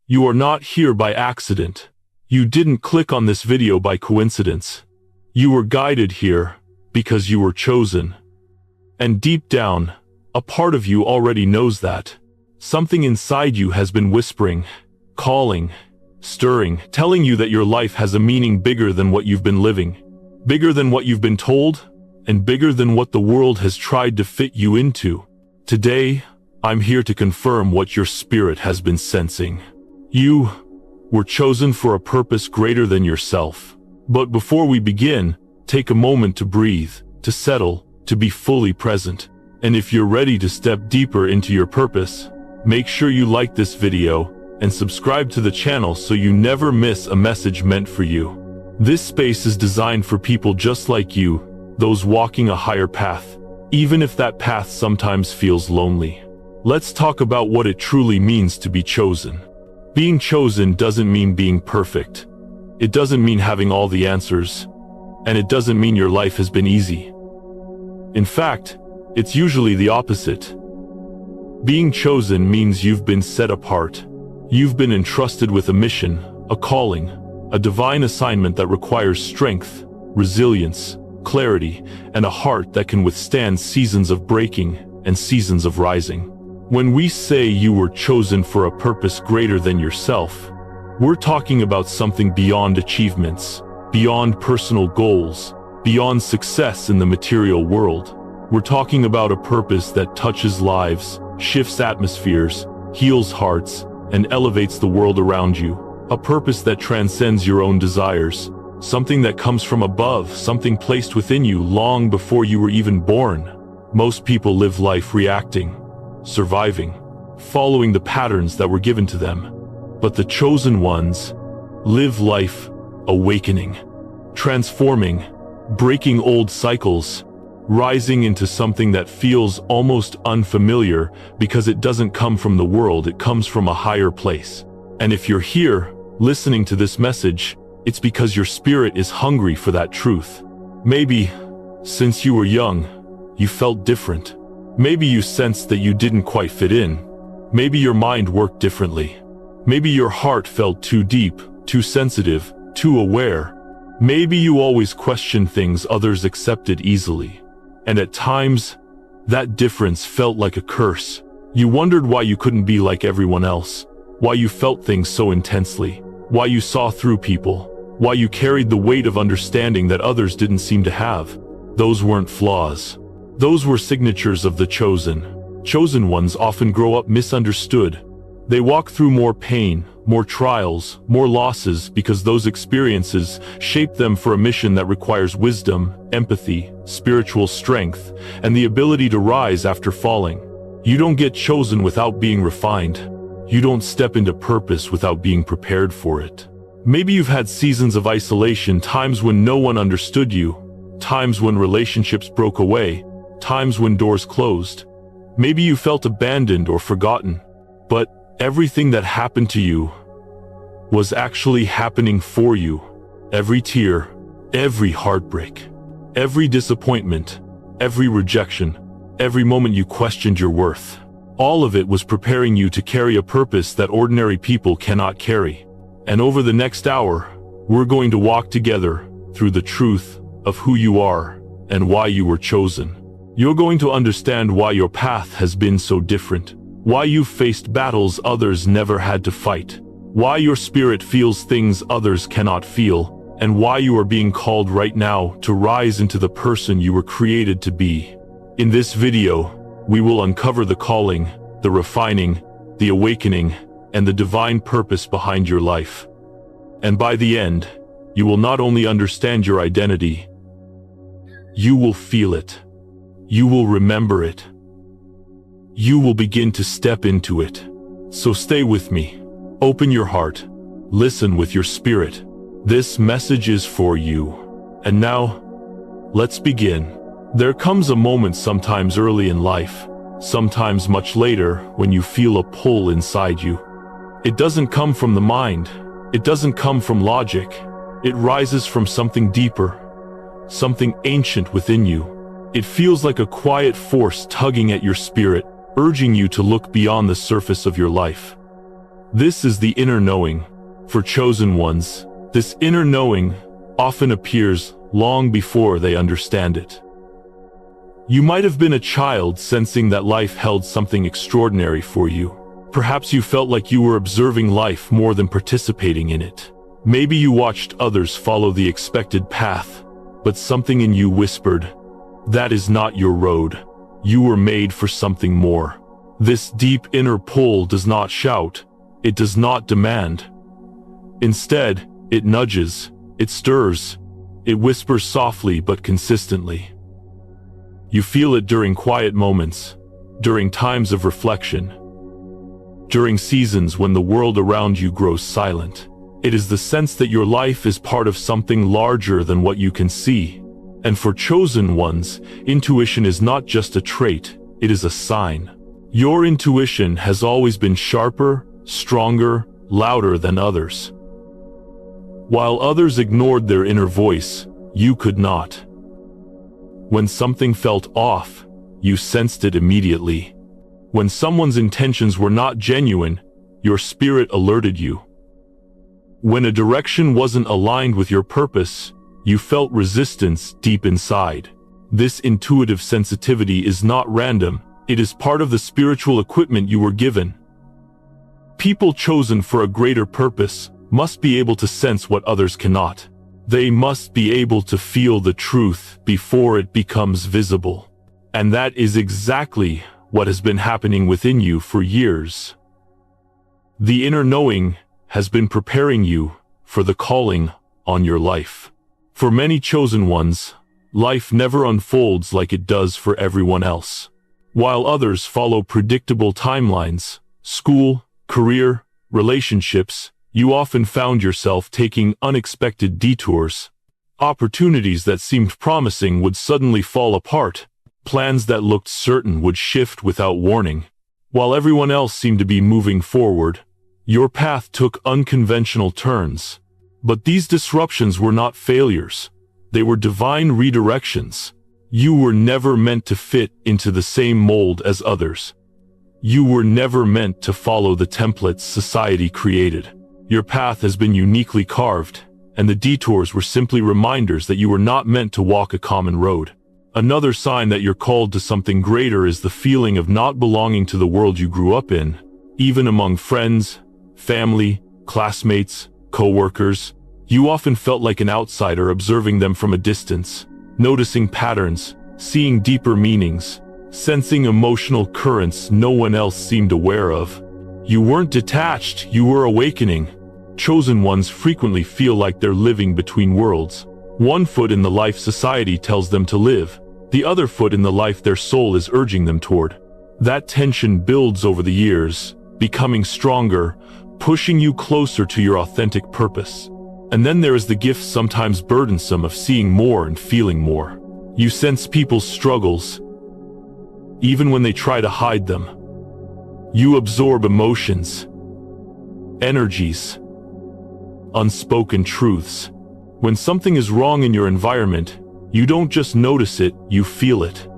You are not here by accident. You didn't click on this video by coincidence. You were guided here because you were chosen. And deep down, a part of you already knows that. Something inside you has been whispering, calling, stirring, telling you that your life has a meaning bigger than what you've been living, bigger than what you've been told, and bigger than what the world has tried to fit you into. Today, I'm here to confirm what your spirit has been sensing. You were chosen for a purpose greater than yourself. But before we begin, take a moment to breathe, to settle, to be fully present. And if you're ready to step deeper into your purpose, make sure you like this video and subscribe to the channel so you never miss a message meant for you. This space is designed for people just like you, those walking a higher path, even if that path sometimes feels lonely. Let's talk about what it truly means to be chosen. Being chosen doesn't mean being perfect. It doesn't mean having all the answers. And it doesn't mean your life has been easy. In fact, it's usually the opposite. Being chosen means you've been set apart. You've been entrusted with a mission, a calling, a divine assignment that requires strength, resilience, clarity, and a heart that can withstand seasons of breaking and seasons of rising. When we say you were chosen for a purpose greater than yourself, we're talking about something beyond achievements, beyond personal goals, beyond success in the material world. We're talking about a purpose that touches lives, shifts atmospheres, heals hearts, and elevates the world around you. A purpose that transcends your own desires, something that comes from above, something placed within you long before you were even born. Most people live life reacting, surviving, following the patterns that were given to them. But the chosen ones live life awakening, transforming, breaking old cycles, rising into something that feels almost unfamiliar because it doesn't come from the world, it comes from a higher place. And if you're here, listening to this message, it's because your spirit is hungry for that truth. Maybe, since you were young, you felt different. Maybe you sensed that you didn't quite fit in. Maybe your mind worked differently. Maybe your heart felt too deep, too sensitive, too aware. Maybe you always questioned things others accepted easily. And at times, that difference felt like a curse. You wondered why you couldn't be like everyone else, why you felt things so intensely, why you saw through people, why you carried the weight of understanding that others didn't seem to have. Those weren't flaws. Those were signatures of the chosen. Chosen ones often grow up misunderstood. They walk through more pain, more trials, more losses because those experiences shape them for a mission that requires wisdom, empathy, spiritual strength, and the ability to rise after falling. You don't get chosen without being refined. You don't step into purpose without being prepared for it. Maybe you've had seasons of isolation, times when no one understood you, times when relationships broke away, times when doors closed. Maybe you felt abandoned or forgotten. But everything that happened to you was actually happening for you. Every tear, every heartbreak, every disappointment, every rejection, every moment you questioned your worth. All of it was preparing you to carry a purpose that ordinary people cannot carry. And over the next hour, we're going to walk together through the truth of who you are and why you were chosen. You're going to understand why your path has been so different, why you've faced battles others never had to fight, why your spirit feels things others cannot feel, and why you are being called right now to rise into the person you were created to be. In this video, we will uncover the calling, the refining, the awakening, and the divine purpose behind your life. And by the end, you will not only understand your identity, you will feel it. You will remember it. You will begin to step into it. So stay with me. Open your heart. Listen with your spirit. This message is for you. And now, let's begin. There comes a moment sometimes early in life, sometimes much later, when you feel a pull inside you. It doesn't come from the mind. It doesn't come from logic. It rises from something deeper, something ancient within you. It feels like a quiet force tugging at your spirit, urging you to look beyond the surface of your life. This is the inner knowing. For chosen ones, this inner knowing often appears long before they understand it. You might have been a child sensing that life held something extraordinary for you. Perhaps you felt like you were observing life more than participating in it. Maybe you watched others follow the expected path, but something in you whispered, "That is not your road. You were made for something more." This deep inner pull does not shout, it does not demand. Instead, it nudges, it stirs, it whispers softly but consistently. You feel it during quiet moments, during times of reflection, during seasons when the world around you grows silent. It is the sense that your life is part of something larger than what you can see. And for chosen ones, intuition is not just a trait, it is a sign. Your intuition has always been sharper, stronger, louder than others. While others ignored their inner voice, you could not. When something felt off, you sensed it immediately. When someone's intentions were not genuine, your spirit alerted you. When a direction wasn't aligned with your purpose, you felt resistance deep inside. This intuitive sensitivity is not random, it is part of the spiritual equipment you were given. People chosen for a greater purpose must be able to sense what others cannot. They must be able to feel the truth before it becomes visible. And that is exactly what has been happening within you for years. The inner knowing has been preparing you for the calling on your life. For many chosen ones, life never unfolds like it does for everyone else. While others follow predictable timelines, school, career, relationships, you often found yourself taking unexpected detours. Opportunities that seemed promising would suddenly fall apart. Plans that looked certain would shift without warning. While everyone else seemed to be moving forward, your path took unconventional turns. But these disruptions were not failures. They were divine redirections. You were never meant to fit into the same mold as others. You were never meant to follow the templates society created. Your path has been uniquely carved, and the detours were simply reminders that you were not meant to walk a common road. Another sign that you're called to something greater is the feeling of not belonging to the world you grew up in. Even among friends, family, classmates, co-workers, you often felt like an outsider observing them from a distance, noticing patterns, seeing deeper meanings, sensing emotional currents no one else seemed aware of. You weren't detached, you were awakening. Chosen ones frequently feel like they're living between worlds. One foot in the life society tells them to live, the other foot in the life their soul is urging them toward. That tension builds over the years, becoming stronger, pushing you closer to your authentic purpose. And then there is the gift, sometimes burdensome, of seeing more and feeling more. You sense people's struggles, even when they try to hide them. You absorb emotions, energies, unspoken truths. When something is wrong in your environment, you don't just notice it, you feel it.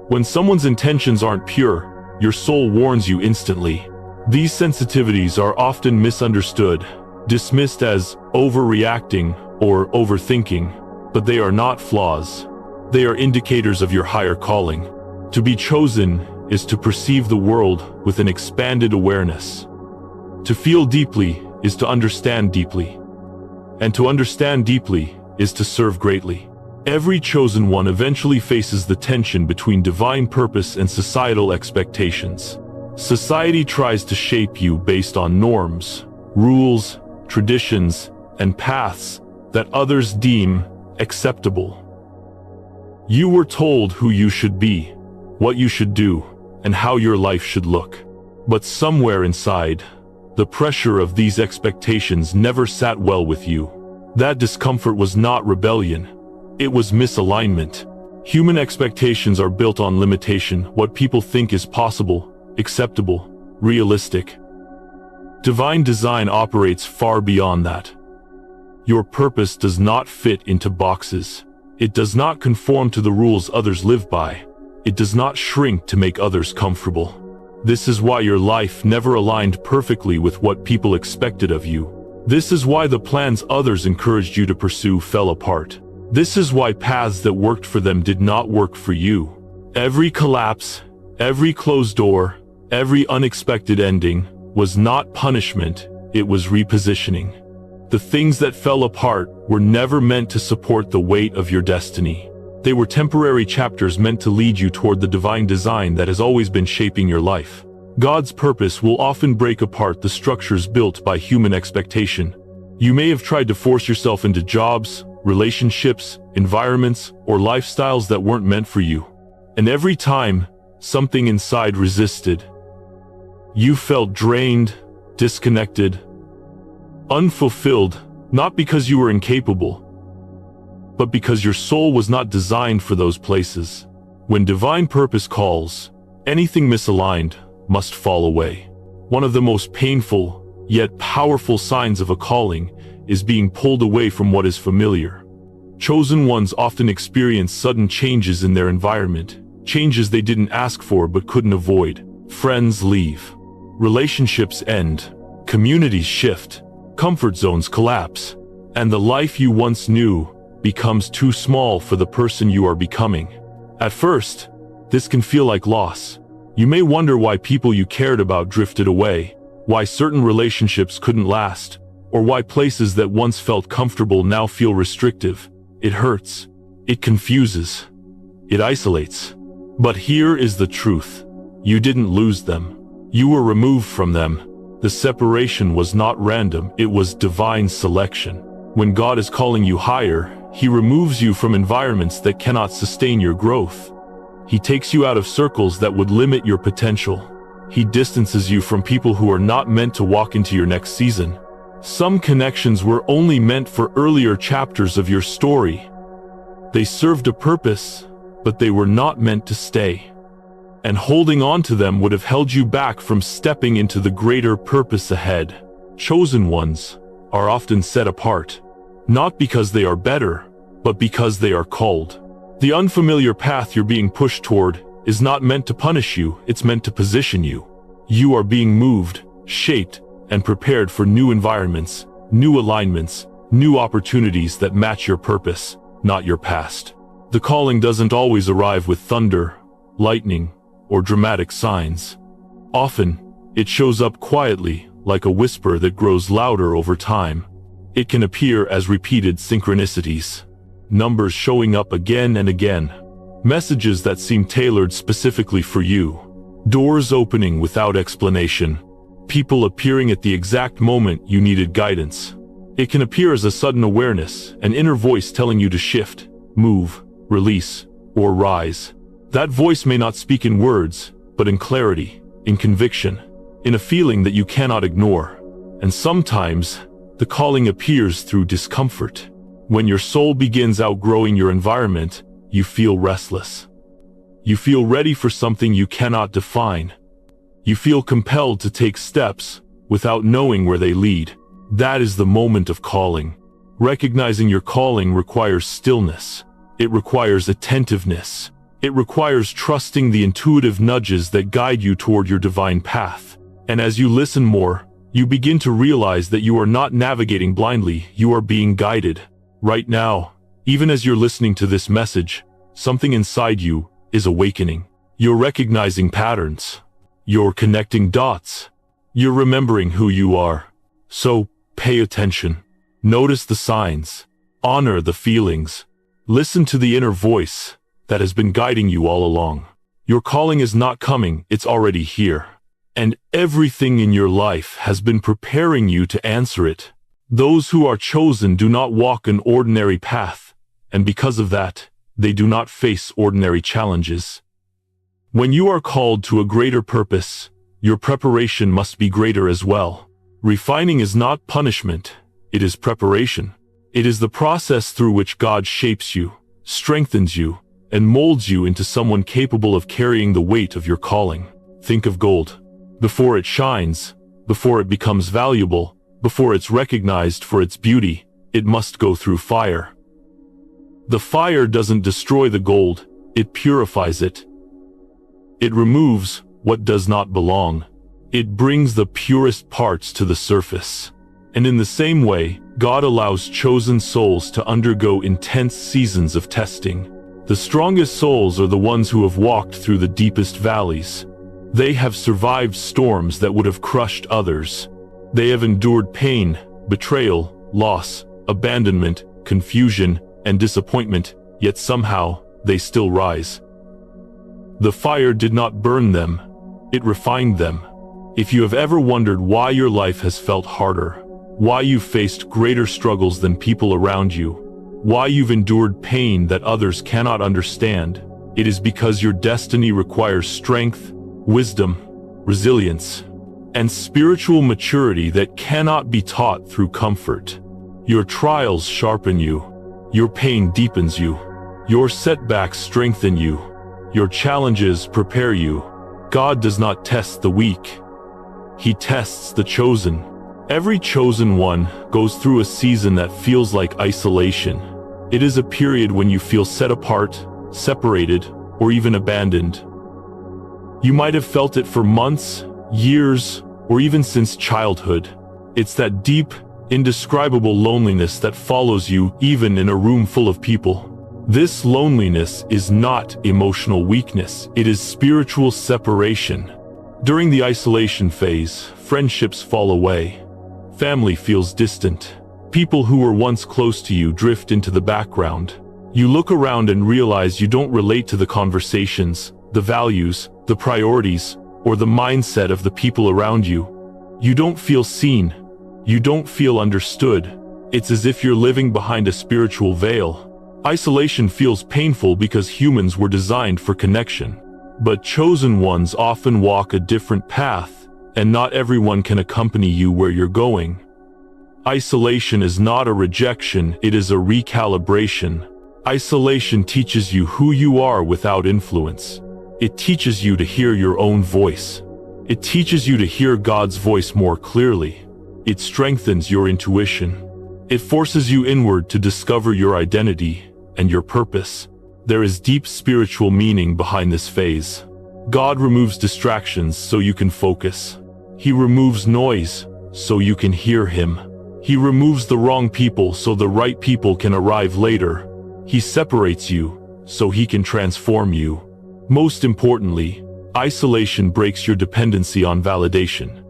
When someone's intentions aren't pure, your soul warns you instantly. These sensitivities are often misunderstood, dismissed as overreacting or overthinking, but they are not flaws. They are indicators of your higher calling. To be chosen is to perceive the world with an expanded awareness. To feel deeply is to understand deeply. And to understand deeply is to serve greatly. Every chosen one eventually faces the tension between divine purpose and societal expectations. Society tries to shape you based on norms, rules, traditions, and paths that others deem acceptable. You were told who you should be, what you should do, and how your life should look. But somewhere inside, the pressure of these expectations never sat well with you. That discomfort was not rebellion. It was misalignment. Human expectations are built on limitation, what people think is possible, acceptable, realistic. Divine design operates far beyond that. Your purpose does not fit into boxes. It does not conform to the rules others live by. It does not shrink to make others comfortable. This is why your life never aligned perfectly with what people expected of you. This is why the plans others encouraged you to pursue fell apart. This is why paths that worked for them did not work for you. Every collapse, every closed door, every unexpected ending was not punishment, it was repositioning. The things that fell apart were never meant to support the weight of your destiny. They were temporary chapters meant to lead you toward the divine design that has always been shaping your life. God's purpose will often break apart the structures built by human expectation. You may have tried to force yourself into jobs, relationships, environments, or lifestyles that weren't meant for you. And every time, something inside resisted. You felt drained, disconnected, unfulfilled, not because you were incapable, but because your soul was not designed for those places. When divine purpose calls, anything misaligned must fall away. One of the most painful, yet powerful signs of a calling is being pulled away from what is familiar. Chosen ones often experience sudden changes in their environment, changes they didn't ask for but couldn't avoid. Friends leave, relationships end, communities shift, comfort zones collapse, and the life you once knew becomes too small for the person you are becoming. At first, this can feel like loss. You may wonder why people you cared about drifted away, why certain relationships couldn't last, or why places that once felt comfortable now feel restrictive. It hurts. It confuses. It isolates. But here is the truth. You didn't lose them. You were removed from them. The separation was not random, it was divine selection. When God is calling you higher, He removes you from environments that cannot sustain your growth. He takes you out of circles that would limit your potential. He distances you from people who are not meant to walk into your next season. Some connections were only meant for earlier chapters of your story. They served a purpose, but they were not meant to stay. And holding on to them would have held you back from stepping into the greater purpose ahead. Chosen ones are often set apart, not because they are better, but because they are called. The unfamiliar path you're being pushed toward is not meant to punish you, it's meant to position you. You are being moved, shaped, and prepared for new environments, new alignments, new opportunities that match your purpose, not your past. The calling doesn't always arrive with thunder, lightning, or dramatic signs. Often, it shows up quietly, like a whisper that grows louder over time. It can appear as repeated synchronicities, numbers showing up again and again, messages that seem tailored specifically for you, doors opening without explanation, people appearing at the exact moment you needed guidance. It can appear as a sudden awareness, an inner voice telling you to shift, move, release, or rise. That voice may not speak in words, but in clarity, in conviction, in a feeling that you cannot ignore. And sometimes, the calling appears through discomfort. When your soul begins outgrowing your environment, you feel restless. You feel ready for something you cannot define. You feel compelled to take steps without knowing where they lead. That is the moment of calling. Recognizing your calling requires stillness. It requires attentiveness. It requires trusting the intuitive nudges that guide you toward your divine path. And as you listen more, you begin to realize that you are not navigating blindly, you are being guided. Right now, even as you're listening to this message, something inside you is awakening. You're recognizing patterns. You're connecting dots. You're remembering who you are. So, pay attention. Notice the signs. Honor the feelings. Listen to the inner voice that has been guiding you all along. Your calling is not coming, it's already here. And everything in your life has been preparing you to answer it. Those who are chosen do not walk an ordinary path, and because of that, they do not face ordinary challenges. When you are called to a greater purpose, your preparation must be greater as well. Refining is not punishment, it is preparation. It is the process through which God shapes you, strengthens you, and molds you into someone capable of carrying the weight of your calling. Think of gold. Before it shines, before it becomes valuable, before it's recognized for its beauty, it must go through fire. The fire doesn't destroy the gold, it purifies it. It removes what does not belong. It brings the purest parts to the surface. And in the same way, God allows chosen souls to undergo intense seasons of testing. The strongest souls are the ones who have walked through the deepest valleys. They have survived storms that would have crushed others. They have endured pain, betrayal, loss, abandonment, confusion, and disappointment, yet somehow, they still rise. The fire did not burn them, it refined them. If you have ever wondered why your life has felt harder, why you've faced greater struggles than people around you, why you've endured pain that others cannot understand, it is because your destiny requires strength, wisdom, resilience, and spiritual maturity that cannot be taught through comfort. Your trials sharpen you. Your pain deepens you. Your setbacks strengthen you. Your challenges prepare you. God does not test the weak. He tests the chosen. Every chosen one goes through a season that feels like isolation. It is a period when you feel set apart, separated, or even abandoned. You might have felt it for months, years, or even since childhood. It's that deep, indescribable loneliness that follows you even in a room full of people. This loneliness is not emotional weakness, it is spiritual separation. During the isolation phase, friendships fall away. Family feels distant. People who were once close to you drift into the background. You look around and realize you don't relate to the conversations, the values, the priorities, or the mindset of the people around you. You don't feel seen. You don't feel understood. It's as if you're living behind a spiritual veil. Isolation feels painful because humans were designed for connection. But chosen ones often walk a different path, and not everyone can accompany you where you're going. Isolation is not a rejection, it is a recalibration. Isolation teaches you who you are without influence. It teaches you to hear your own voice. It teaches you to hear God's voice more clearly. It strengthens your intuition. It forces you inward to discover your identity and your purpose. There is deep spiritual meaning behind this phase. God removes distractions so you can focus. He removes noise so you can hear Him. He removes the wrong people so the right people can arrive later. He separates you so He can transform you. Most importantly, isolation breaks your dependency on validation.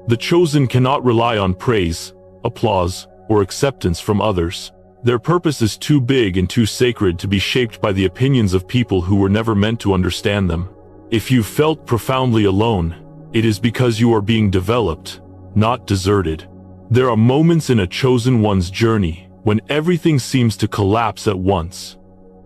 The chosen cannot rely on praise, applause, or acceptance from others. Their purpose is too big and too sacred to be shaped by the opinions of people who were never meant to understand them. If you felt profoundly alone, it is because you are being developed, not deserted. There are moments in a chosen one's journey when everything seems to collapse at once.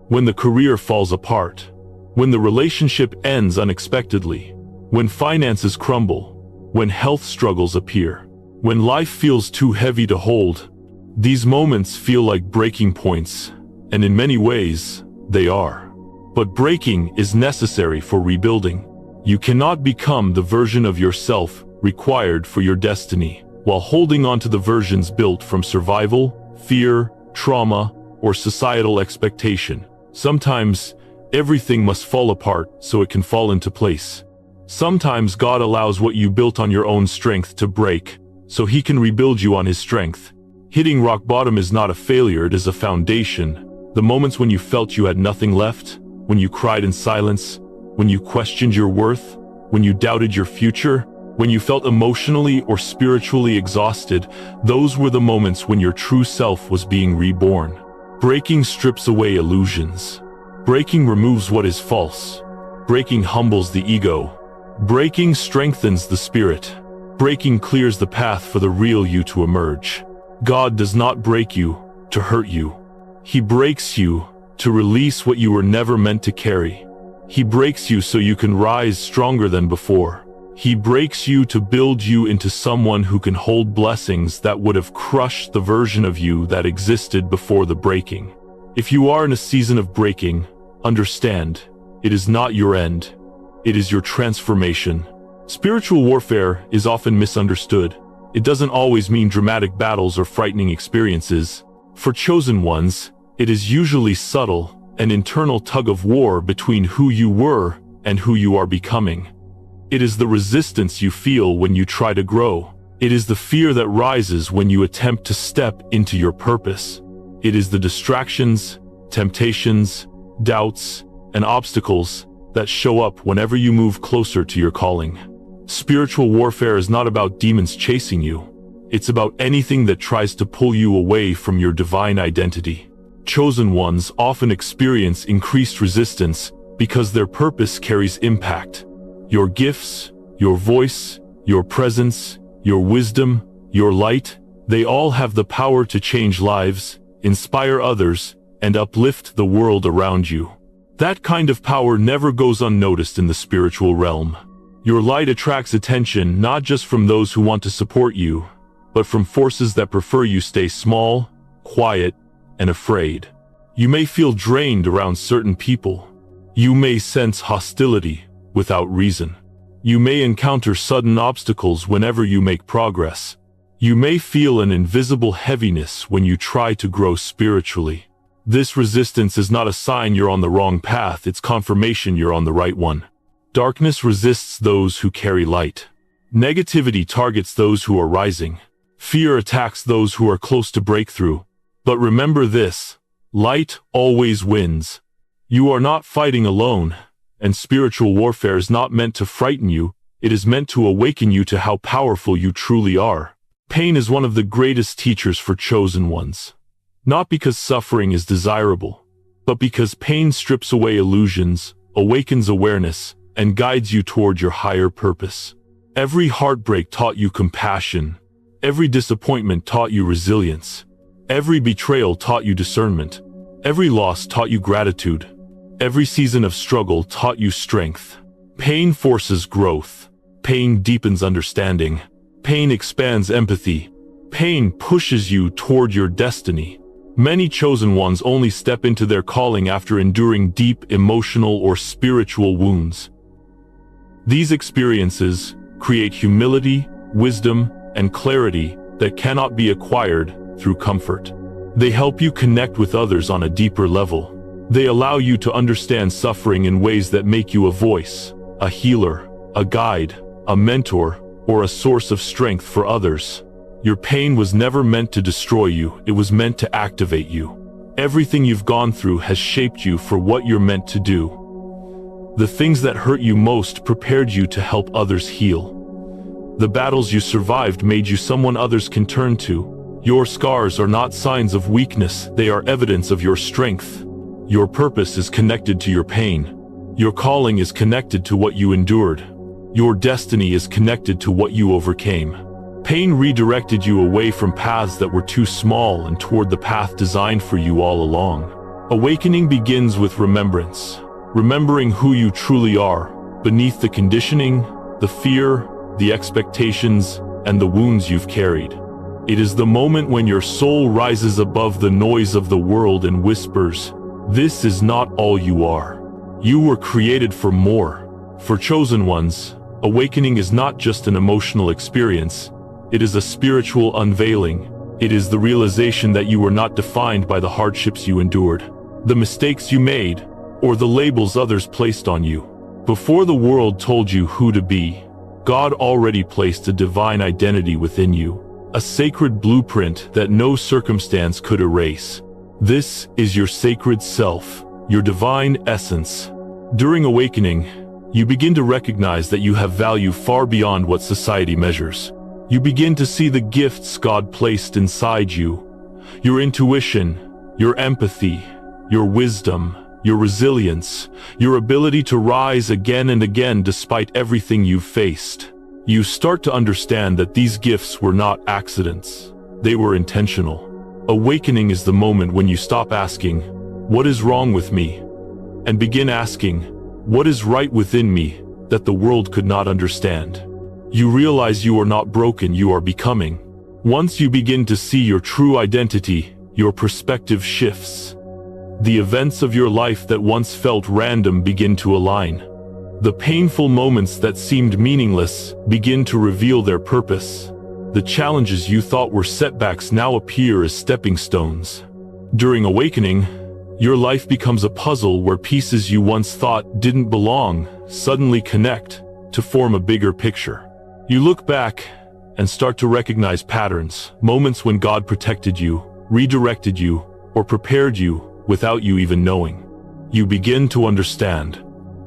When the career falls apart. When the relationship ends unexpectedly. When finances crumble. When health struggles appear. When life feels too heavy to hold. These moments feel like breaking points, and in many ways, they are. But breaking is necessary for rebuilding. You cannot become the version of yourself required for your destiny, while holding on to the versions built from survival, fear, trauma, or societal expectation. Sometimes, everything must fall apart so it can fall into place. Sometimes God allows what you built on your own strength to break, so He can rebuild you on His strength. Hitting rock bottom is not a failure, it is a foundation. The moments when you felt you had nothing left, when you cried in silence, when you questioned your worth, when you doubted your future, when you felt emotionally or spiritually exhausted, those were the moments when your true self was being reborn. Breaking strips away illusions. Breaking removes what is false. Breaking humbles the ego. Breaking strengthens the spirit. Breaking clears the path for the real you to emerge. God does not break you to hurt you. He breaks you to release what you were never meant to carry. He breaks you so you can rise stronger than before. He breaks you to build you into someone who can hold blessings that would have crushed the version of you that existed before the breaking. If you are in a season of breaking, understand, it is not your end. It is your transformation. Spiritual warfare is often misunderstood. It doesn't always mean dramatic battles or frightening experiences. For chosen ones, it is usually subtle, an internal tug of war between who you were and who you are becoming. It is the resistance you feel when you try to grow. It is the fear that rises when you attempt to step into your purpose. It is the distractions, temptations, doubts, and obstacles that show up whenever you move closer to your calling. Spiritual warfare is not about demons chasing you. It's about anything that tries to pull you away from your divine identity. Chosen ones often experience increased resistance because their purpose carries impact. Your gifts, your voice, your presence, your wisdom, your light, they all have the power to change lives, inspire others, and uplift the world around you. That kind of power never goes unnoticed in the spiritual realm. Your light attracts attention not just from those who want to support you, but from forces that prefer you stay small, quiet, and afraid. You may feel drained around certain people. You may sense hostility without reason. You may encounter sudden obstacles whenever you make progress. You may feel an invisible heaviness when you try to grow spiritually. This resistance is not a sign you're on the wrong path, it's confirmation you're on the right one. Darkness resists those who carry light. Negativity targets those who are rising. Fear attacks those who are close to breakthrough. But remember this, light always wins. You are not fighting alone, and spiritual warfare is not meant to frighten you, it is meant to awaken you to how powerful you truly are. Pain is one of the greatest teachers for chosen ones. Not because suffering is desirable, but because pain strips away illusions, awakens awareness, and guides you toward your higher purpose. Every heartbreak taught you compassion. Every disappointment taught you resilience. Every betrayal taught you discernment. Every loss taught you gratitude. Every season of struggle taught you strength. Pain forces growth. Pain deepens understanding. Pain expands empathy. Pain pushes you toward your destiny. Many chosen ones only step into their calling after enduring deep emotional or spiritual wounds. These experiences create humility, wisdom, and clarity that cannot be acquired through comfort. They help you connect with others on a deeper level. They allow you to understand suffering in ways that make you a voice, a healer, a guide, a mentor, or a source of strength for others. Your pain was never meant to destroy you, it was meant to activate you. Everything you've gone through has shaped you for what you're meant to do. The things that hurt you most prepared you to help others heal. The battles you survived made you someone others can turn to. Your scars are not signs of weakness, they are evidence of your strength. Your purpose is connected to your pain. Your calling is connected to what you endured. Your destiny is connected to what you overcame. Pain redirected you away from paths that were too small and toward the path designed for you all along. Awakening begins with remembrance. Remembering who you truly are, beneath the conditioning, the fear, the expectations, and the wounds you've carried. It is the moment when your soul rises above the noise of the world and whispers, "This is not all you are. You were created for more." For chosen ones, awakening is not just an emotional experience, it is a spiritual unveiling. It is the realization that you were not defined by the hardships you endured, the mistakes you made, or the labels others placed on you. Before the world told you who to be, God already placed a divine identity within you, a sacred blueprint that no circumstance could erase. This is your sacred self, your divine essence. During awakening, you begin to recognize that you have value far beyond what society measures. You begin to see the gifts God placed inside you, your intuition, your empathy, your wisdom, your resilience, your ability to rise again and again despite everything you've faced. You start to understand that these gifts were not accidents, they were intentional. Awakening is the moment when you stop asking, "What is wrong with me?" and begin asking, "What is right within me that the world could not understand?" You realize you are not broken, you are becoming. Once you begin to see your true identity, your perspective shifts. The events of your life that once felt random begin to align. The painful moments that seemed meaningless begin to reveal their purpose. The challenges you thought were setbacks now appear as stepping stones. During awakening, your life becomes a puzzle where pieces you once thought didn't belong suddenly connect, to form a bigger picture. You look back and start to recognize patterns, moments when God protected you, redirected you, or prepared you without you even knowing. You begin to understand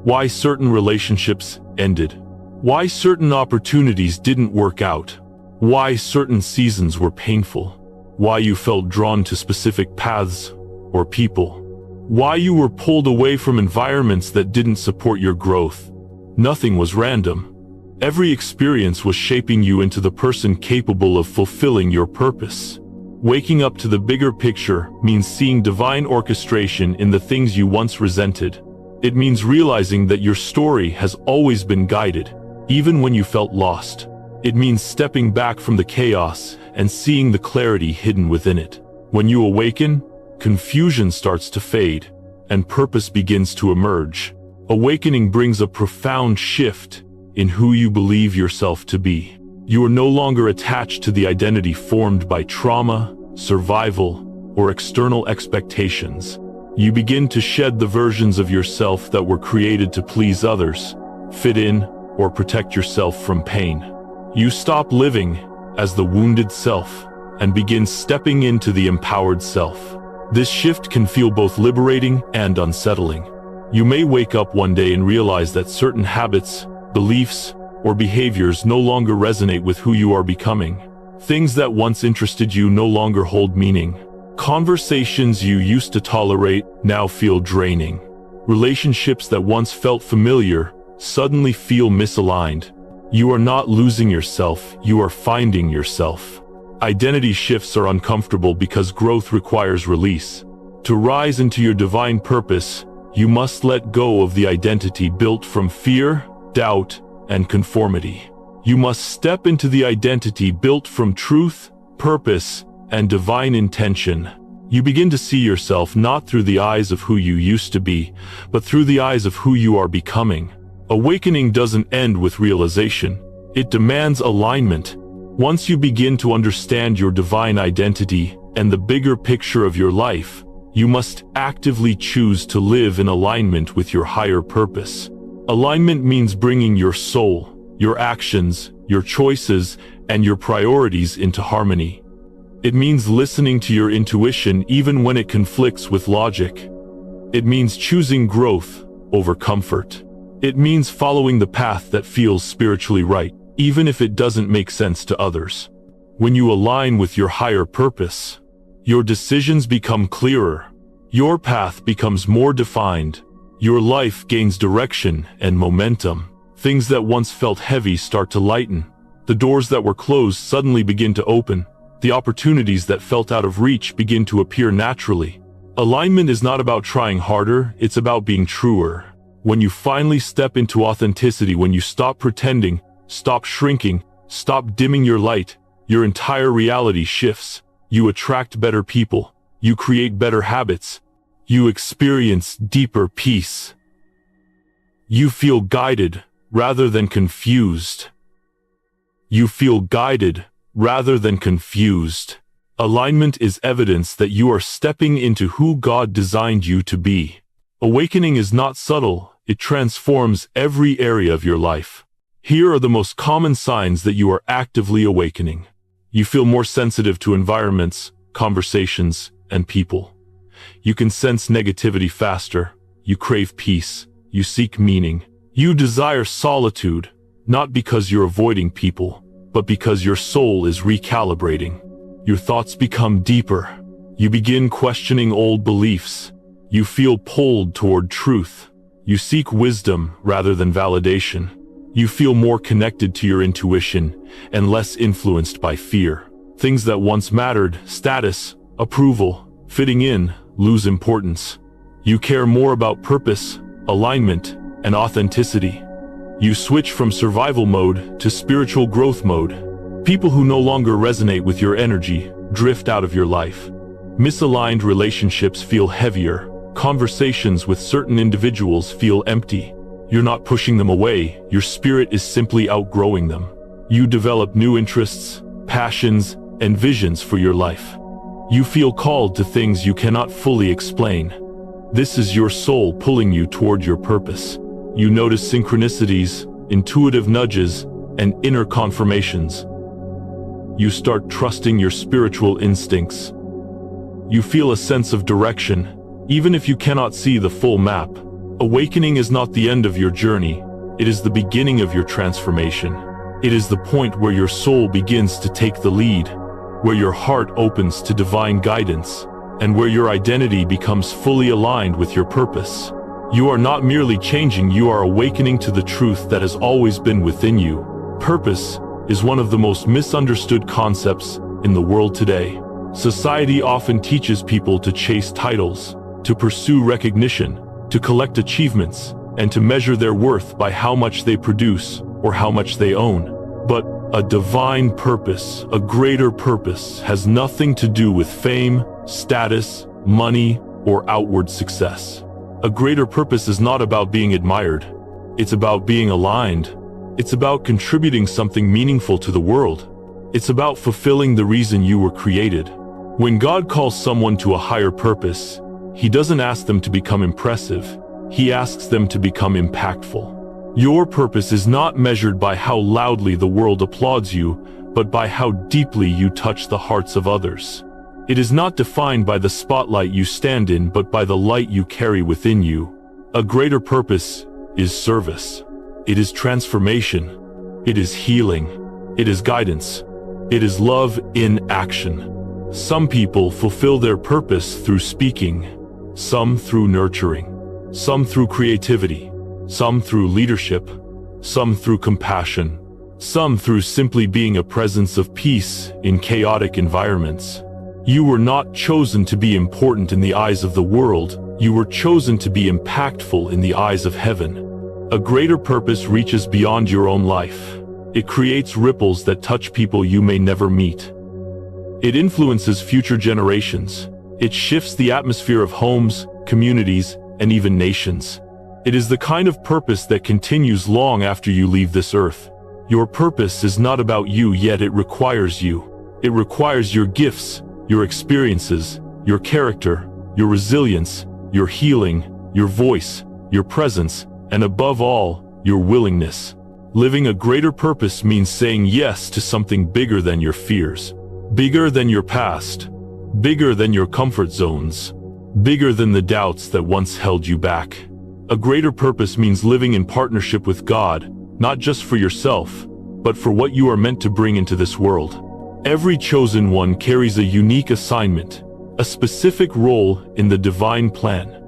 why certain relationships ended, why certain opportunities didn't work out, why certain seasons were painful, why you felt drawn to specific paths or people, why you were pulled away from environments that didn't support your growth. Nothing was random. Every experience was shaping you into the person capable of fulfilling your purpose. Waking up to the bigger picture means seeing divine orchestration in the things you once resented. It means realizing that your story has always been guided, even when you felt lost. It means stepping back from the chaos and seeing the clarity hidden within it. When you awaken, confusion starts to fade, and purpose begins to emerge. Awakening brings a profound shift in who you believe yourself to be. You are no longer attached to the identity formed by trauma, survival, or external expectations. You begin to shed the versions of yourself that were created to please others, fit in, or protect yourself from pain. You stop living as the wounded self and begin stepping into the empowered self. This shift can feel both liberating and unsettling. You may wake up one day and realize that certain habits, beliefs, or behaviors no longer resonate with who you are becoming. Things that once interested you no longer hold meaning. Conversations you used to tolerate now feel draining. Relationships that once felt familiar suddenly feel misaligned. You are not losing yourself, you are finding yourself. Identity shifts are uncomfortable because growth requires release. To rise into your divine purpose, you must let go of the identity built from fear, doubt, and conformity. You must step into the identity built from truth, purpose, and divine intention. You begin to see yourself not through the eyes of who you used to be, but through the eyes of who you are becoming. Awakening doesn't end with realization. It demands alignment. Once you begin to understand your divine identity and the bigger picture of your life, you must actively choose to live in alignment with your higher purpose. Alignment means bringing your soul, your actions, your choices, and your priorities into harmony. It means listening to your intuition even when it conflicts with logic. It means choosing growth over comfort. It means following the path that feels spiritually right, even if it doesn't make sense to others. When you align with your higher purpose, your decisions become clearer. Your path becomes more defined. Your life gains direction and momentum. Things that once felt heavy start to lighten. The doors that were closed suddenly begin to open. The opportunities that felt out of reach begin to appear naturally. Alignment is not about trying harder, it's about being truer. When you finally step into authenticity, when you stop pretending, stop shrinking, stop dimming your light, your entire reality shifts. You attract better people. You create better habits. You experience deeper peace. You feel guided rather than confused. You feel guided rather than confused. Alignment is evidence that you are stepping into who God designed you to be. Awakening is not subtle, it transforms every area of your life. Here are the most common signs that you are actively awakening. You feel more sensitive to environments, conversations, and people. You can sense negativity faster. You crave peace. You seek meaning. You desire solitude, not because you're avoiding people, but because your soul is recalibrating. Your thoughts become deeper. You begin questioning old beliefs. You feel pulled toward truth. You seek wisdom rather than validation. You feel more connected to your intuition and less influenced by fear. Things that once mattered, status, approval, fitting in, lose importance. You care more about purpose, alignment, and authenticity. You switch from survival mode to spiritual growth mode. People who no longer resonate with your energy drift out of your life. Misaligned relationships feel heavier. Conversations with certain individuals feel empty. You're not pushing them away, your spirit is simply outgrowing them. You develop new interests, passions, and visions for your life. You feel called to things you cannot fully explain. This is your soul pulling you toward your purpose. You notice synchronicities, intuitive nudges, and inner confirmations. You start trusting your spiritual instincts. You feel a sense of direction, even if you cannot see the full map. Awakening is not the end of your journey, it is the beginning of your transformation. It is the point where your soul begins to take the lead, where your heart opens to divine guidance, and where your identity becomes fully aligned with your purpose. You are not merely changing, you are awakening to the truth that has always been within you. Purpose is one of the most misunderstood concepts in the world today. Society often teaches people to chase titles, to pursue recognition, to collect achievements, and to measure their worth by how much they produce or how much they own. But a divine purpose, a greater purpose, has nothing to do with fame, status, money, or outward success. A greater purpose is not about being admired. It's about being aligned. It's about contributing something meaningful to the world. It's about fulfilling the reason you were created. When God calls someone to a higher purpose, He doesn't ask them to become impressive. He asks them to become impactful. Your purpose is not measured by how loudly the world applauds you, but by how deeply you touch the hearts of others. It is not defined by the spotlight you stand in, but by the light you carry within you. A greater purpose is service. It is transformation. It is healing. It is guidance. It is love in action. Some people fulfill their purpose through speaking, some through nurturing, some through creativity, some through leadership, some through compassion, some through simply being a presence of peace in chaotic environments. You were not chosen to be important in the eyes of the world, you were chosen to be impactful in the eyes of heaven. A greater purpose reaches beyond your own life. It creates ripples that touch people you may never meet. It influences future generations. It shifts the atmosphere of homes, communities, and even nations. It is the kind of purpose that continues long after you leave this earth. Your purpose is not about you, yet it requires you. It requires your gifts, your experiences, your character, your resilience, your healing, your voice, your presence, and above all, your willingness. Living a greater purpose means saying yes to something bigger than your fears, bigger than your past, bigger than your comfort zones, bigger than the doubts that once held you back. A greater purpose means living in partnership with God, not just for yourself, but for what you are meant to bring into this world. Every chosen one carries a unique assignment, a specific role in the divine plan.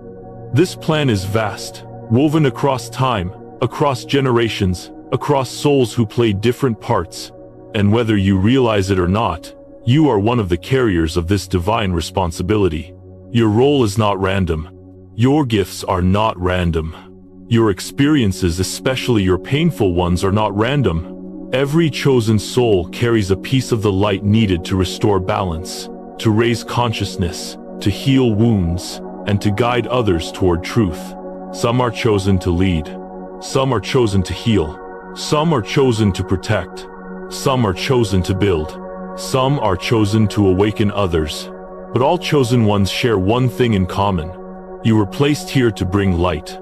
This plan is vast, woven across time, across generations, across souls who play different parts, and whether you realize it or not, you are one of the carriers of this divine responsibility. Your role is not random. Your gifts are not random. Your experiences, especially your painful ones, are not random. Every chosen soul carries a piece of the light needed to restore balance, to raise consciousness, to heal wounds, and to guide others toward truth. Some are chosen to lead. Some are chosen to heal. Some are chosen to protect. Some are chosen to build. Some are chosen to awaken others. But all chosen ones share one thing in common. You were placed here to bring light.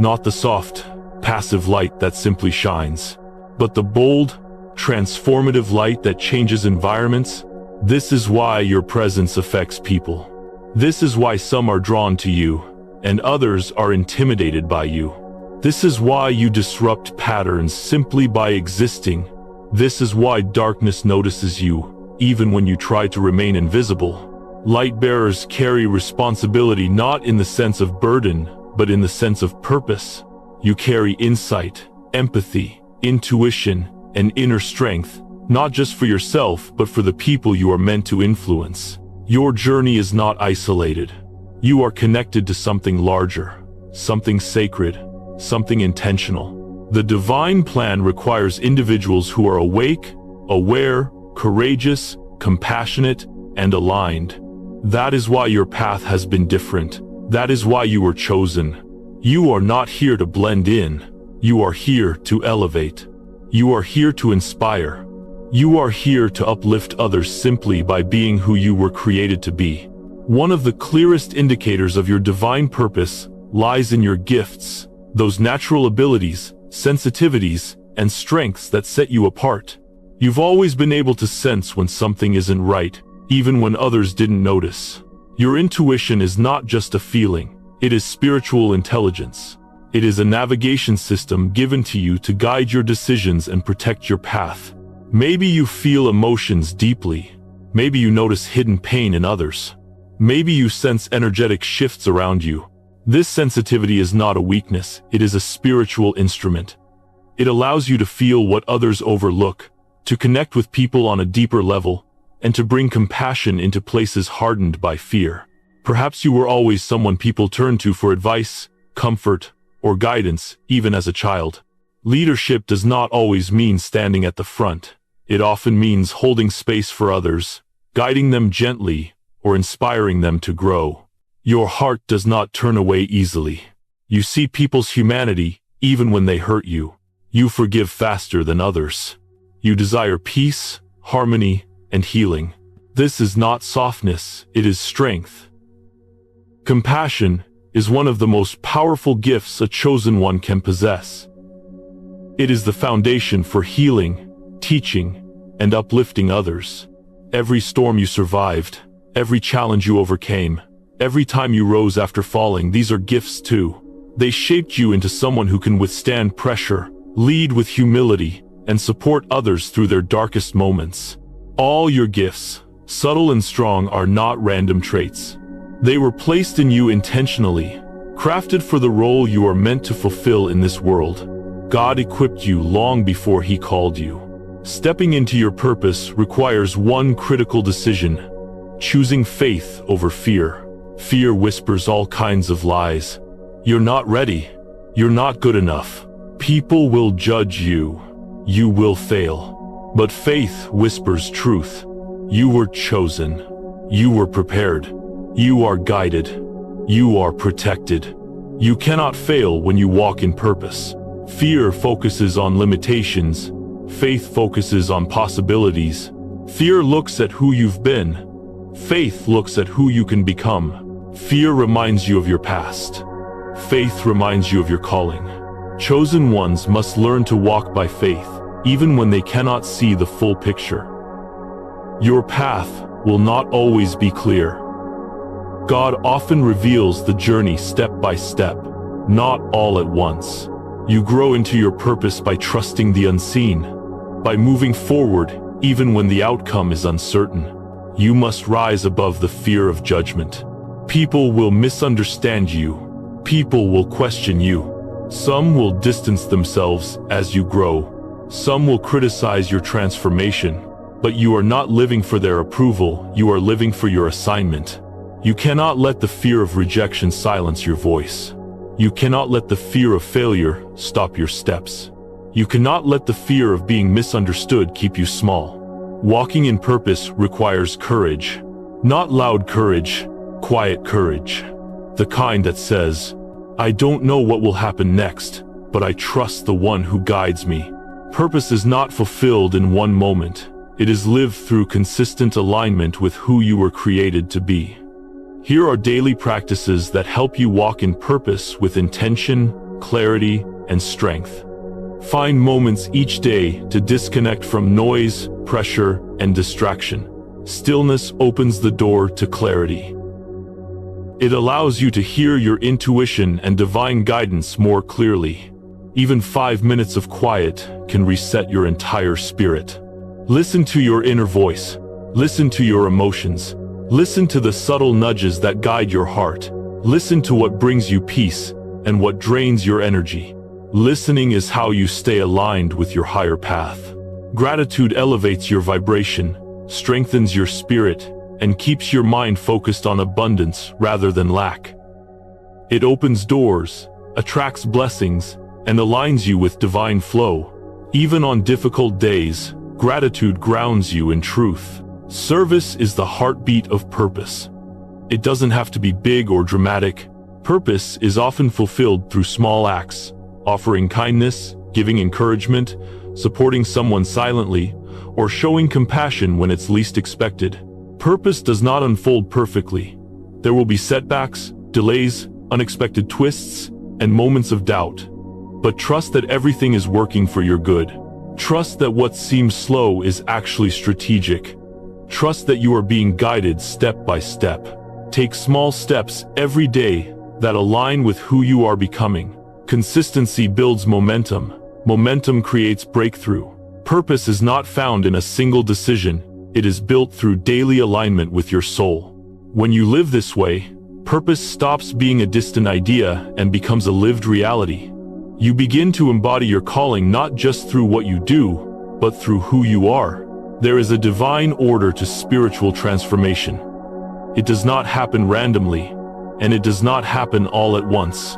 Not the soft, passive light that simply shines, but the bold, transformative light that changes environments. This is why your presence affects people. This is why some are drawn to you, and others are intimidated by you. This is why you disrupt patterns simply by existing. This is why darkness notices you, even when you try to remain invisible. Light bearers carry responsibility not in the sense of burden, but in the sense of purpose. You carry insight, empathy, intuition, and inner strength, not just for yourself, but for the people you are meant to influence. Your journey is not isolated. You are connected to something larger, something sacred, something intentional. The divine plan requires individuals who are awake, aware, courageous, compassionate, and aligned. That is why your path has been different. That is why you were chosen. You are not here to blend in. You are here to elevate. You are here to inspire. You are here to uplift others simply by being who you were created to be. One of the clearest indicators of your divine purpose lies in your gifts, those natural abilities, sensitivities, and strengths that set you apart. You've always been able to sense when something isn't right, even when others didn't notice. Your intuition is not just a feeling, it is spiritual intelligence. It is a navigation system given to you to guide your decisions and protect your path. Maybe you feel emotions deeply. Maybe you notice hidden pain in others. Maybe you sense energetic shifts around you. This sensitivity is not a weakness, it is a spiritual instrument. It allows you to feel what others overlook, to connect with people on a deeper level, and to bring compassion into places hardened by fear. Perhaps you were always someone people turned to for advice, comfort, or guidance, even as a child. Leadership does not always mean standing at the front. It often means holding space for others, guiding them gently, or inspiring them to grow. Your heart does not turn away easily. You see people's humanity, even when they hurt you. You forgive faster than others. You desire peace, harmony, and healing. This is not softness, it is strength. Compassion is one of the most powerful gifts a chosen one can possess. It is the foundation for healing, teaching, and uplifting others. Every storm you survived, every challenge you overcame, every time you rose after falling, these are gifts too. They shaped you into someone who can withstand pressure, lead with humility, and support others through their darkest moments. All your gifts, subtle and strong, are not random traits. They were placed in you intentionally, crafted for the role you are meant to fulfill in this world. God equipped you long before He called you. Stepping into your purpose requires one critical decision: choosing faith over fear. Fear whispers all kinds of lies. You're not ready. You're not good enough. People will judge you. You will fail. But faith whispers truth. You were chosen. You were prepared. You are guided. You are protected. You cannot fail when you walk in purpose. Fear focuses on limitations. Faith focuses on possibilities. Fear looks at who you've been. Faith looks at who you can become. Fear reminds you of your past. Faith reminds you of your calling. Chosen ones must learn to walk by faith, even when they cannot see the full picture. Your path will not always be clear. God often reveals the journey step by step, not all at once. You grow into your purpose by trusting the unseen, by moving forward even when the outcome is uncertain. You must rise above the fear of judgment. People will misunderstand you. People will question you. Some will distance themselves as you grow. Some will criticize your transformation. But you are not living for their approval, you are living for your assignment. You cannot let the fear of rejection silence your voice. You cannot let the fear of failure stop your steps. You cannot let the fear of being misunderstood keep you small. Walking in purpose requires courage. Not loud courage, quiet courage. The kind that says, I don't know what will happen next, but I trust the one who guides me. Purpose is not fulfilled in one moment. It is lived through consistent alignment with who you were created to be. Here are daily practices that help you walk in purpose with intention, clarity, and strength. Find moments each day to disconnect from noise, pressure, and distraction. Stillness opens the door to clarity. It allows you to hear your intuition and divine guidance more clearly. Even 5 minutes of quiet can reset your entire spirit. Listen to your inner voice. Listen to your emotions. Listen to the subtle nudges that guide your heart. Listen to what brings you peace and what drains your energy. Listening is how you stay aligned with your higher path. Gratitude elevates your vibration, strengthens your spirit, and keeps your mind focused on abundance rather than lack. It opens doors, attracts blessings, and aligns you with divine flow. Even on difficult days, gratitude grounds you in truth. Service is the heartbeat of purpose. It doesn't have to be big or dramatic. Purpose is often fulfilled through small acts, offering kindness, giving encouragement, supporting someone silently, or showing compassion when it's least expected. Purpose does not unfold perfectly. There will be setbacks, delays, unexpected twists, and moments of doubt. But trust that everything is working for your good. Trust that what seems slow is actually strategic. Trust that you are being guided step by step. Take small steps every day that align with who you are becoming. Consistency builds momentum. Momentum creates breakthrough. Purpose is not found in a single decision. It is built through daily alignment with your soul. When you live this way, purpose stops being a distant idea and becomes a lived reality. You begin to embody your calling not just through what you do, but through who you are. There is a divine order to spiritual transformation. It does not happen randomly, and it does not happen all at once.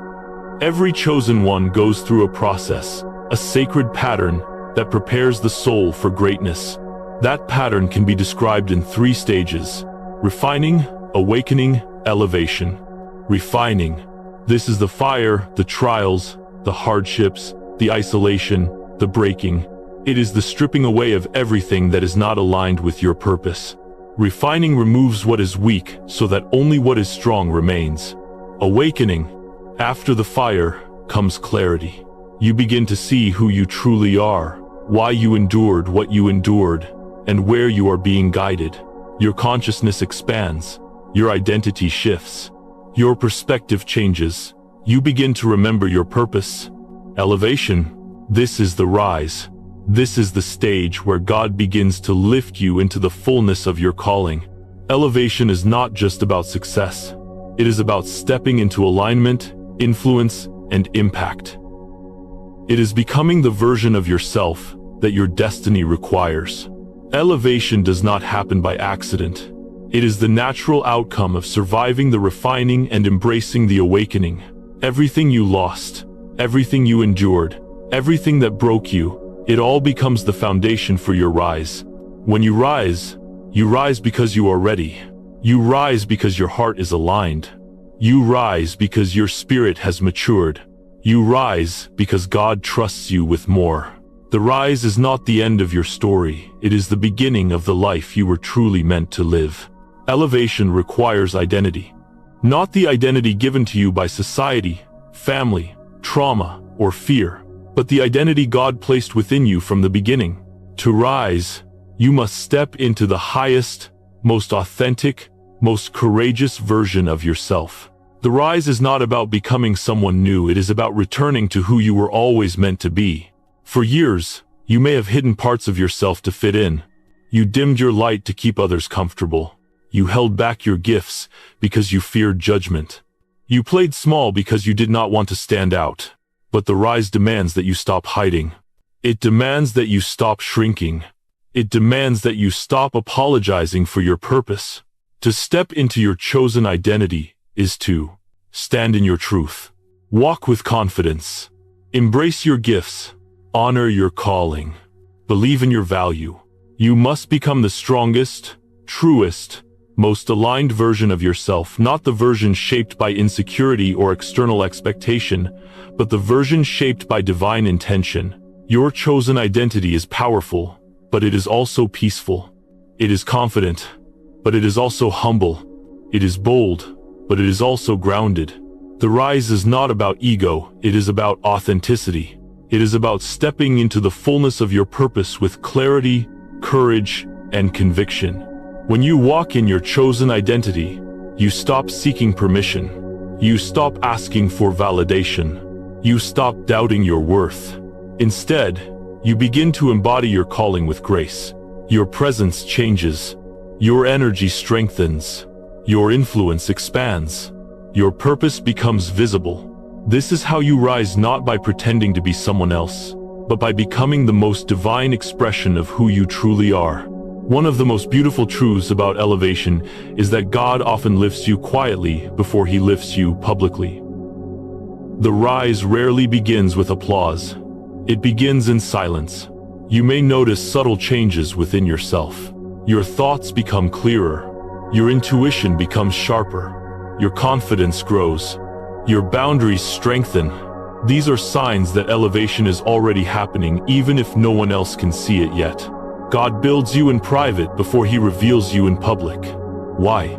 Every chosen one goes through a process, a sacred pattern that prepares the soul for greatness. That pattern can be described in 3 stages: refining, awakening, elevation. Refining. This is the fire, the trials, the hardships, the isolation, the breaking. It is the stripping away of everything that is not aligned with your purpose. Refining removes what is weak so that only what is strong remains. Awakening. After the fire comes clarity. You begin to see who you truly are, why you endured what you endured, and where you are being guided. Your consciousness expands. Your identity shifts. Your perspective changes. You begin to remember your purpose. Elevation. This is the rise. This is the stage where God begins to lift you into the fullness of your calling. Elevation is not just about success. It is about stepping into alignment, influence, and impact. It is becoming the version of yourself that your destiny requires. Elevation does not happen by accident. It is the natural outcome of surviving the refining and embracing the awakening. Everything you lost, everything you endured, everything that broke you, it all becomes the foundation for your rise. When you rise because you are ready. You rise because your heart is aligned. You rise because your spirit has matured. You rise because God trusts you with more. The rise is not the end of your story. It is the beginning of the life you were truly meant to live. Elevation requires identity. Not the identity given to you by society, family, trauma, or fear, but the identity God placed within you from the beginning. To rise, you must step into the highest, most authentic, most courageous version of yourself. The rise is not about becoming someone new. It is about returning to who you were always meant to be. For years, you may have hidden parts of yourself to fit in. You dimmed your light to keep others comfortable. You held back your gifts because you feared judgment. You played small because you did not want to stand out. But the rise demands that you stop hiding. It demands that you stop shrinking. It demands that you stop apologizing for your purpose. To step into your chosen identity is to stand in your truth. Walk with confidence. Embrace your gifts. Honor your calling. Believe in your value. You must become the strongest, truest, most aligned version of yourself, not the version shaped by insecurity or external expectation, but the version shaped by divine intention. Your chosen identity is powerful, but it is also peaceful. It is confident, but it is also humble. It is bold, but it is also grounded. The rise is not about ego, it is about authenticity. It is about stepping into the fullness of your purpose with clarity, courage, and conviction. When you walk in your chosen identity, you stop seeking permission. You stop asking for validation. You stop doubting your worth. Instead, you begin to embody your calling with grace. Your presence changes. Your energy strengthens. Your influence expands. Your purpose becomes visible. This is how you rise, not by pretending to be someone else, but by becoming the most divine expression of who you truly are. One of the most beautiful truths about elevation is that God often lifts you quietly before he lifts you publicly. The rise rarely begins with applause. It begins in silence. You may notice subtle changes within yourself. Your thoughts become clearer. Your intuition becomes sharper. Your confidence grows. Your boundaries strengthen. These are signs that elevation is already happening, even if no one else can see it yet. God builds you in private before he reveals you in public. Why?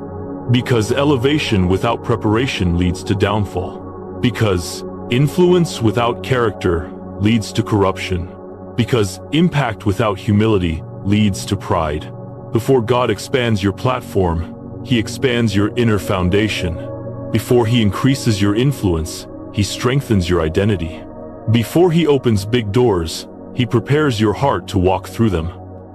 Because elevation without preparation leads to downfall. Because Influence without character leads to corruption, because impact without humility leads to pride. Before God expands your platform, He expands your inner foundation. Before He increases your influence, He strengthens your identity. Before He opens big doors, He prepares your heart to walk through them.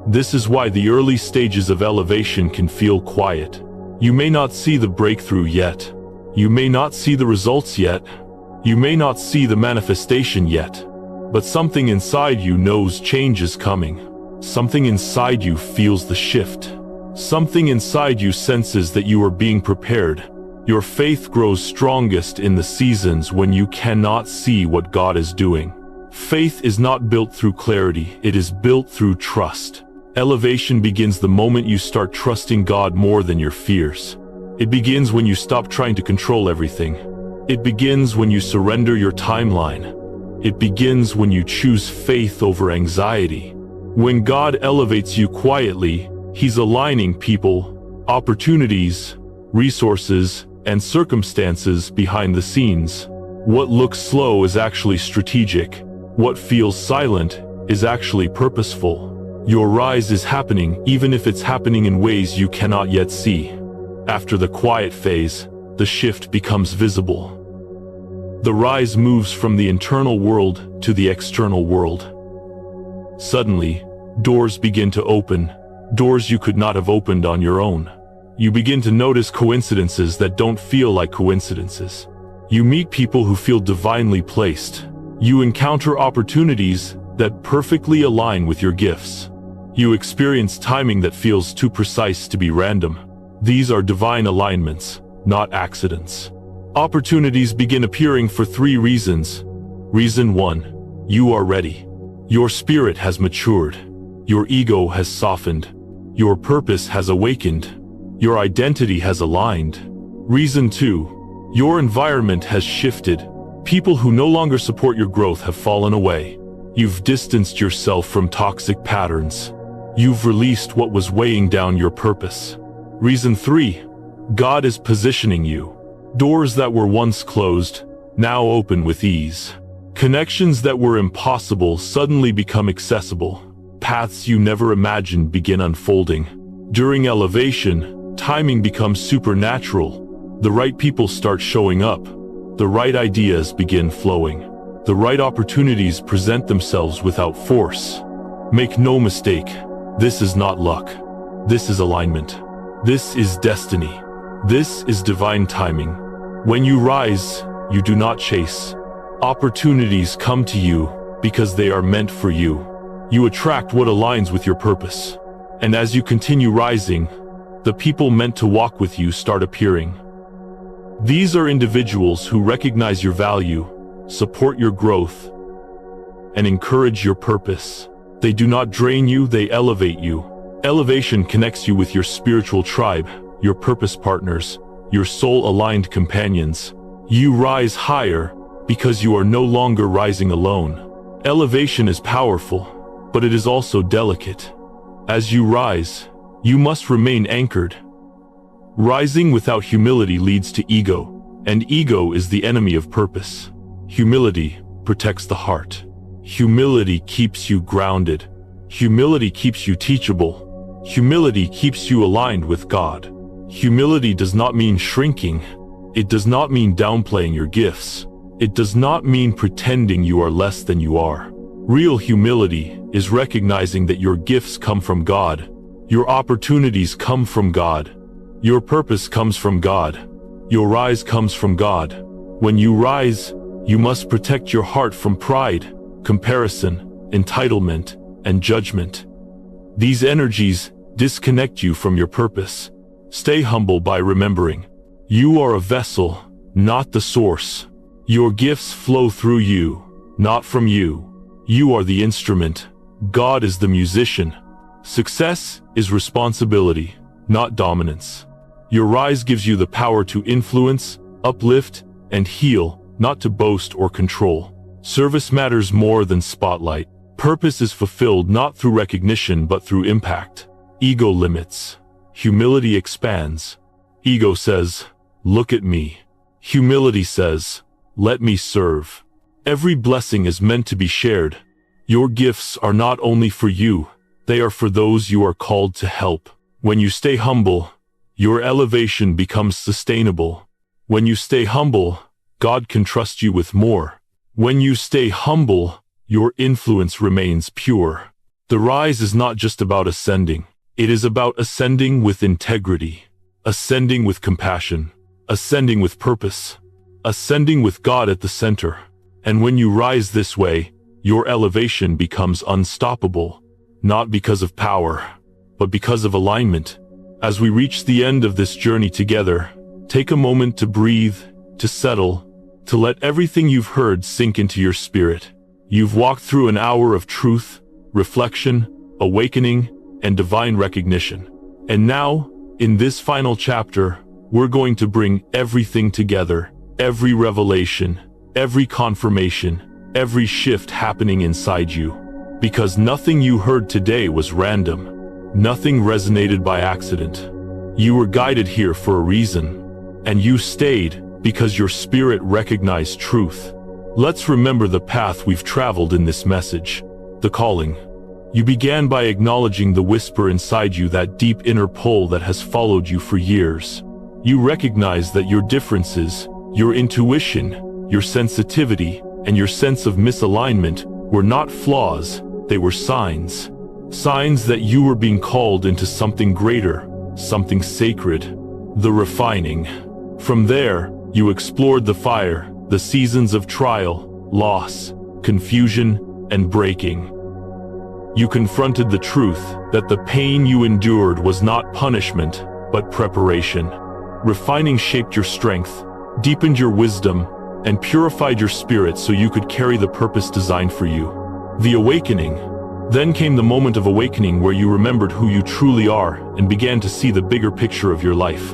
This is why the early stages of elevation can feel quiet. You may not see the breakthrough yet. You may not see the results yet. You may not see the manifestation yet. But something inside you knows change is coming. Something inside you feels the shift. Something inside you senses that you are being prepared. Your faith grows strongest in the seasons when you cannot see what God is doing. Faith is not built through clarity, it is built through trust. Elevation begins the moment you start trusting God more than your fears. It begins when you stop trying to control everything. It begins when you surrender your timeline. It begins when you choose faith over anxiety. When God elevates you quietly, He's aligning people, opportunities, resources, and circumstances behind the scenes. What looks slow is actually strategic. What feels silent is actually purposeful. Your rise is happening even if it's happening in ways you cannot yet see. After the quiet phase, the shift becomes visible. The rise moves from the internal world to the external world. Suddenly, doors begin to open, doors you could not have opened on your own. You begin to notice coincidences that don't feel like coincidences. You meet people who feel divinely placed. You encounter opportunities that perfectly align with your gifts. You experience timing that feels too precise to be random. These are divine alignments, not accidents. Opportunities begin appearing for 3 reasons. Reason 1, you are ready. Your spirit has matured. Your ego has softened. Your purpose has awakened. Your identity has aligned. Reason 2, your environment has shifted. People who no longer support your growth have fallen away. You've distanced yourself from toxic patterns. You've released what was weighing down your purpose. Reason 3, God is positioning you. Doors that were once closed, now open with ease. Connections that were impossible suddenly become accessible. Paths you never imagined begin unfolding. During elevation, timing becomes supernatural. The right people start showing up. The right ideas begin flowing. The right opportunities present themselves without force. Make no mistake, this is not luck. This is alignment. This is destiny. This is divine timing. When you rise, you do not chase. Opportunities come to you because they are meant for you. You attract what aligns with your purpose. And as you continue rising, the people meant to walk with you start appearing. These are individuals who recognize your value, support your growth, and encourage your purpose. They do not drain you, they elevate you. Elevation connects you with your spiritual tribe, your purpose partners, your soul-aligned companions. You rise higher because you are no longer rising alone. Elevation is powerful, but it is also delicate. As you rise, you must remain anchored. Rising without humility leads to ego, and ego is the enemy of purpose. Humility protects the heart. Humility keeps you grounded. Humility keeps you teachable. Humility keeps you aligned with God. Humility does not mean shrinking. It does not mean downplaying your gifts. It does not mean pretending you are less than you are. Real humility is recognizing that your gifts come from God. Your opportunities come from God. Your purpose comes from God. Your rise comes from God. When you rise, you must protect your heart from pride, comparison, entitlement, and judgment. These energies disconnect you from your purpose. Stay humble by remembering, you are a vessel, not the source. Your gifts flow through you, not from you. You are the instrument. God is the musician. Success is responsibility, not dominance. Your rise gives you the power to influence, uplift, and heal, not to boast or control. Service matters more than spotlight. Purpose is fulfilled not through recognition but through impact. Ego limits. Humility expands. Ego says, look at me. Humility says, Let me serve. Every blessing is meant to be shared. Your gifts are not only for you, they are for those you are called to help. When you stay humble, your elevation becomes sustainable. When you stay humble, God can trust you with more. When you stay humble, your influence remains pure. The rise is not just about ascending. It is about ascending with integrity, ascending with compassion, ascending with purpose, ascending with God at the center. And when you rise this way, your elevation becomes unstoppable, not because of power, but because of alignment. As we reach the end of this journey together, take a moment to breathe, to settle, to let everything you've heard sink into your spirit. You've walked through an hour of truth, reflection, awakening, and divine recognition. And now, in this final chapter, we're going to bring everything together, every revelation, every confirmation, every shift happening inside you. Because nothing you heard today was random. Nothing resonated by accident. You were guided here for a reason. And you stayed because your spirit recognized truth. Let's remember the path we've traveled in this message. The calling. You began by acknowledging the whisper inside you, that deep inner pull that has followed you for years. You recognized that your differences, your intuition, your sensitivity, and your sense of misalignment were not flaws, they were signs. Signs that you were being called into something greater, something sacred. The refining. From there, you explored the fire, the seasons of trial, loss, confusion, and breaking. You confronted the truth that the pain you endured was not punishment, but preparation. Refining shaped your strength, deepened your wisdom, and purified your spirit so you could carry the purpose designed for you. The awakening. Then came the moment of awakening where you remembered who you truly are and began to see the bigger picture of your life.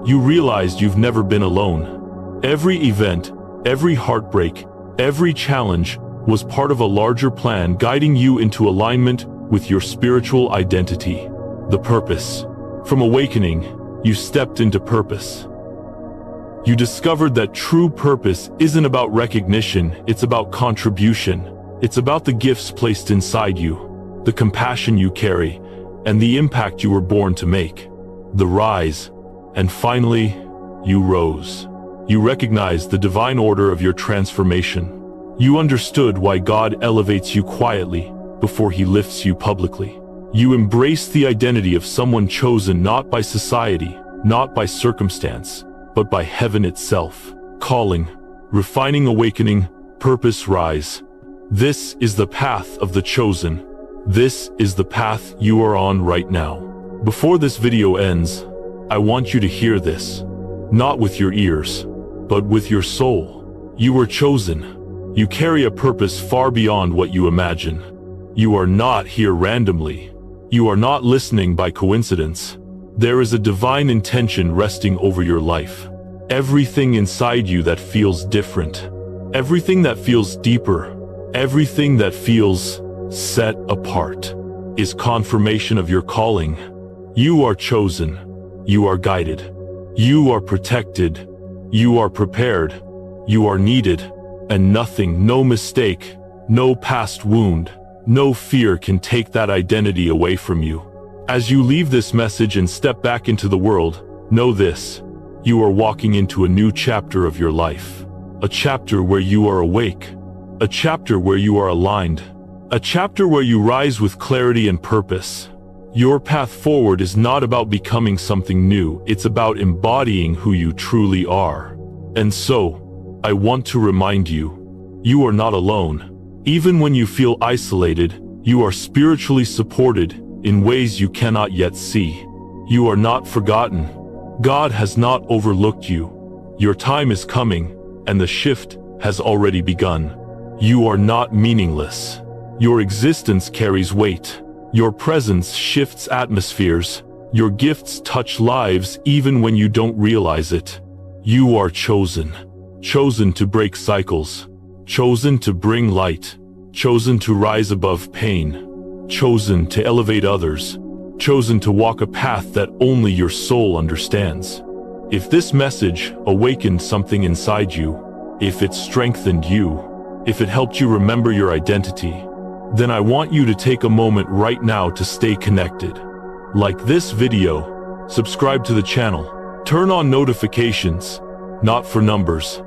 You realized you've never been alone. Every event, every heartbreak, every challenge was part of a larger plan guiding you into alignment with your spiritual identity. The purpose. From awakening, you stepped into purpose. You discovered that true purpose isn't about recognition, it's about contribution. It's about the gifts placed inside you, the compassion you carry, and the impact you were born to make. The rise. And finally, you rose. You recognized the divine order of your transformation. You understood why God elevates you quietly before he lifts you publicly. You embraced the identity of someone chosen not by society, not by circumstance, but by heaven itself. Calling, refining, awakening, purpose, rise. This is the path of the chosen. This is the path you are on right now. Before this video ends, I want you to hear this. Not with your ears, but with your soul. You were chosen. You carry a purpose far beyond what you imagine. You are not here randomly. You are not listening by coincidence. There is a divine intention resting over your life. Everything inside you that feels different. Everything that feels deeper. Everything that feels set apart is confirmation of your calling. You are chosen. You are guided. You are protected. You are prepared. You are needed. And nothing, no mistake, no past wound, no fear can take that identity away from you. As you leave this message and step back into the world, know this: you are walking into a new chapter of your life. A chapter where you are awake. A chapter where you are aligned. A chapter where you rise with clarity and purpose. Your path forward is not about becoming something new, it's about embodying who you truly are. And so, I want to remind you, you are not alone. Even when you feel isolated, you are spiritually supported in ways you cannot yet see. You are not forgotten. God has not overlooked you. Your time is coming, and the shift has already begun. You are not meaningless. Your existence carries weight. Your presence shifts atmospheres. Your gifts touch lives even when you don't realize it. You are chosen. Chosen to break cycles. Chosen to bring light. Chosen to rise above pain. Chosen to elevate others. Chosen to walk a path that only your soul understands. If this message awakened something inside you, if it strengthened you, if it helped you remember your identity, then I want you to take a moment right now to stay connected. Like this video, subscribe to the channel, turn on notifications, not for numbers,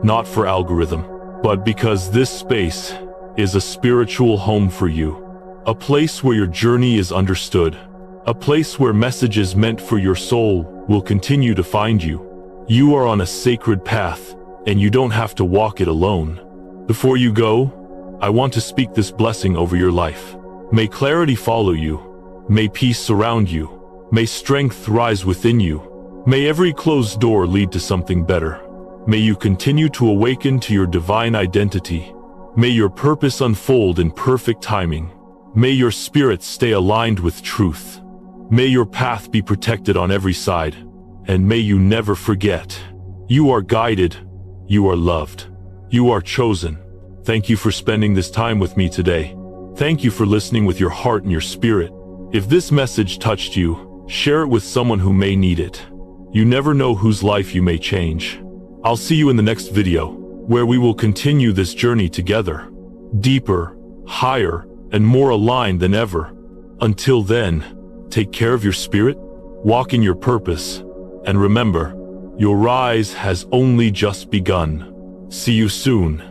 not for algorithm, but because this space is a spiritual home for you. A place where your journey is understood. A place where messages meant for your soul will continue to find you. You are on a sacred path, and you don't have to walk it alone. Before you go, I want to speak this blessing over your life. May clarity follow you. May peace surround you. May strength rise within you. May every closed door lead to something better. May you continue to awaken to your divine identity. May your purpose unfold in perfect timing. May your spirit stay aligned with truth. May your path be protected on every side. And may you never forget, you are guided, you are loved, you are chosen. Thank you for spending this time with me today. Thank you for listening with your heart and your spirit. If this message touched you, share it with someone who may need it. You never know whose life you may change. I'll see you in the next video, where we will continue this journey together, deeper, higher, and more aligned than ever. Until then, take care of your spirit, walk in your purpose, and remember, your rise has only just begun. See you soon.